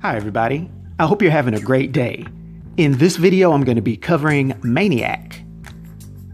Hi everybody, I hope you're having a great day. In this video I'm going to be covering Maniac.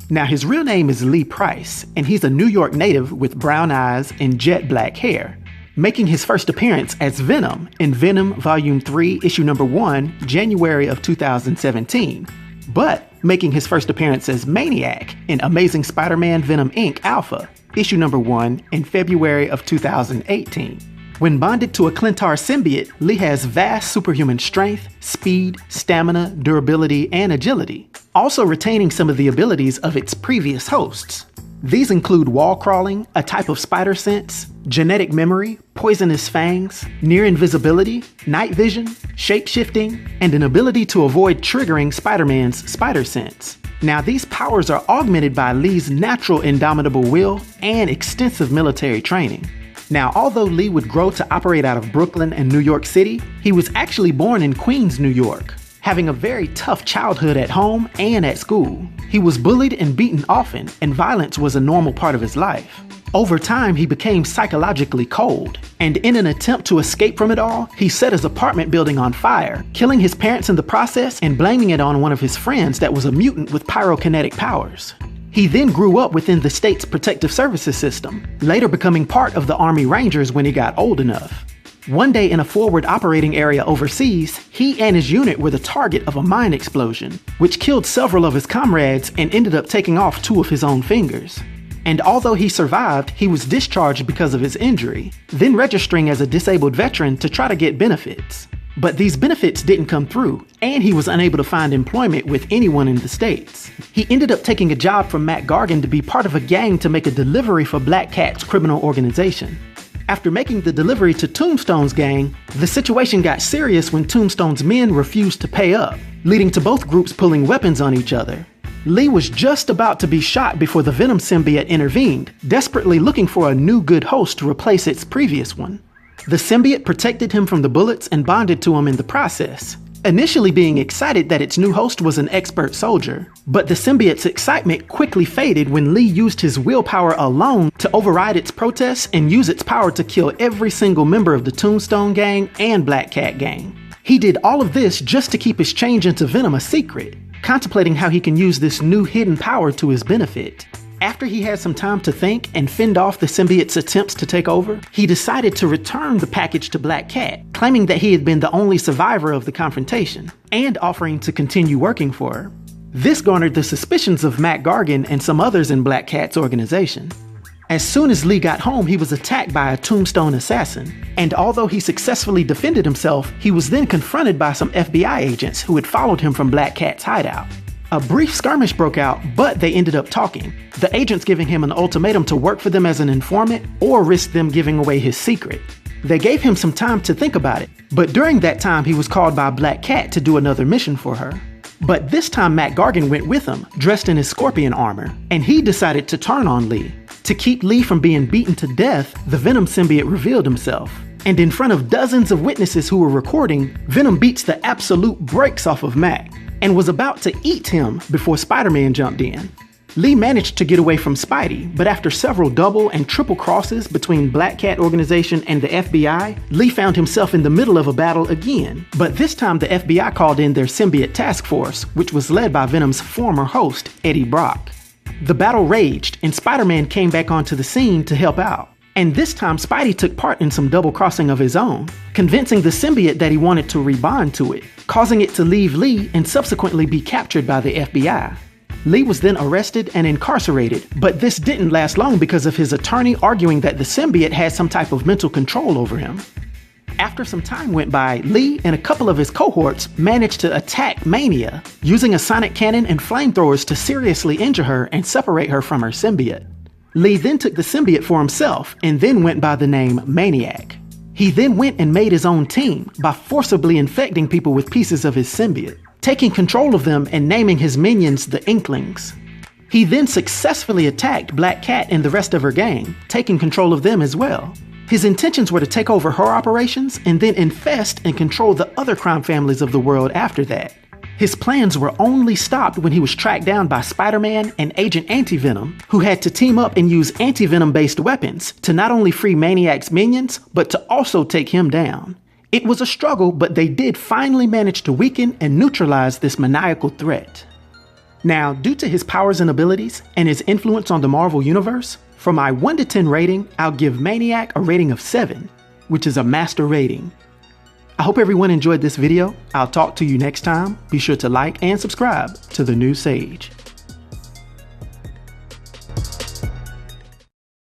Now his real name is Lee Price, and he's a New York native with brown eyes and jet black hair, making his first appearance as Venom in Venom Volume 3, Issue Number 1, January of 2017, but making his first appearance as Maniac in Amazing Spider-Man Venom Inc. Alpha, Issue Number 1, in February of 2018. When bonded to a Clintar symbiote, Lee has vast superhuman strength, speed, stamina, durability, and agility, also retaining some of the abilities of its previous hosts. These include wall crawling, a type of spider sense, genetic memory, poisonous fangs, near invisibility, night vision, shape-shifting, and an ability to avoid triggering Spider-Man's spider sense. Now these powers are augmented by Lee's natural indomitable will and extensive military training. Now, although Lee would grow to operate out of Brooklyn and New York City, he was actually born in Queens, New York, having a very tough childhood at home and at school. He was bullied and beaten often, and violence was a normal part of his life. Over time, he became psychologically cold, and in an attempt to escape from it all, he set his apartment building on fire, killing his parents in the process and blaming it on one of his friends that was a mutant with pyrokinetic powers. He then grew up within the state's protective services system, later becoming part of the Army Rangers when he got old enough. One day in a forward operating area overseas, he and his unit were the target of a mine explosion, which killed several of his comrades and ended up taking off 2 of his own fingers. And although he survived, he was discharged because of his injury, then registering as a disabled veteran to try to get benefits. But these benefits didn't come through, and he was unable to find employment with anyone in the States. He ended up taking a job from Gargan to be part of a gang to make a delivery for Black Cat's criminal organization. After making the delivery to Tombstone's gang, the situation got serious when Tombstone's men refused to pay up, leading to both groups pulling weapons on each other. Lee was just about to be shot before the Venom symbiote intervened, desperately looking for a new good host to replace its previous one. The symbiote protected him from the bullets and bonded to him in the process, initially being excited that its new host was an expert soldier. But the symbiote's excitement quickly faded when Lee used his willpower alone to override its protests and use its power to kill every single member of the Tombstone gang and Black Cat gang. He did all of this just to keep his change into Venom a secret, contemplating how he can use this new hidden power to his benefit. After he had some time to think and fend off the symbiote's attempts to take over, he decided to return the package to Black Cat, claiming that he had been the only survivor of the confrontation, and offering to continue working for her. This garnered the suspicions of Gargan and some others in Black Cat's organization. As soon as Lee got home, he was attacked by a Tombstone assassin, and although he successfully defended himself, he was then confronted by some FBI agents who had followed him from Black Cat's hideout. A brief skirmish broke out, but they ended up talking, the agents giving him an ultimatum to work for them as an informant or risk them giving away his secret. They gave him some time to think about it, but during that time he was called by Black Cat to do another mission for her. But this time Gargan went with him, dressed in his scorpion armor, and he decided to turn on Lee. To keep Lee from being beaten to death, the Venom symbiote revealed himself. And in front of dozens of witnesses who were recording, Venom beats the absolute brakes off of Mac, and was about to eat him before Spider-Man jumped in. Lee managed to get away from Spidey, but after several double and triple crosses between Black Cat organization and the FBI, Lee found himself in the middle of a battle again. But this time the FBI called in their symbiote task force, which was led by Venom's former host, Eddie Brock. The battle raged, and Spider-Man came back onto the scene to help out. And this time Spidey took part in some double crossing of his own, convincing the symbiote that he wanted to rebond to it, causing it to leave Lee and subsequently be captured by the FBI. Lee was then arrested and incarcerated, but this didn't last long because of his attorney arguing that the symbiote had some type of mental control over him. After some time went by, Lee and a couple of his cohorts managed to attack Mania, using a sonic cannon and flamethrowers to seriously injure her and separate her from her symbiote. Lee then took the symbiote for himself and then went by the name Maniac. He then went and made his own team by forcibly infecting people with pieces of his symbiote, taking control of them and naming his minions the Inklings. He then successfully attacked Black Cat and the rest of her gang, taking control of them as well. His intentions were to take over her operations and then infest and control the other crime families of the world after that. His plans were only stopped when he was tracked down by Spider-Man and Agent Anti-Venom, who had to team up and use anti-venom based weapons to not only free Maniac's minions, but to also take him down. It was a struggle, but they did finally manage to weaken and neutralize this maniacal threat. Now, due to his powers and abilities, and his influence on the Marvel Universe, for my 1 to 10 rating, I'll give Maniac a rating of 7, which is a master rating. I hope everyone enjoyed this video. I'll talk to you next time. Be sure to like and subscribe to The New Sage.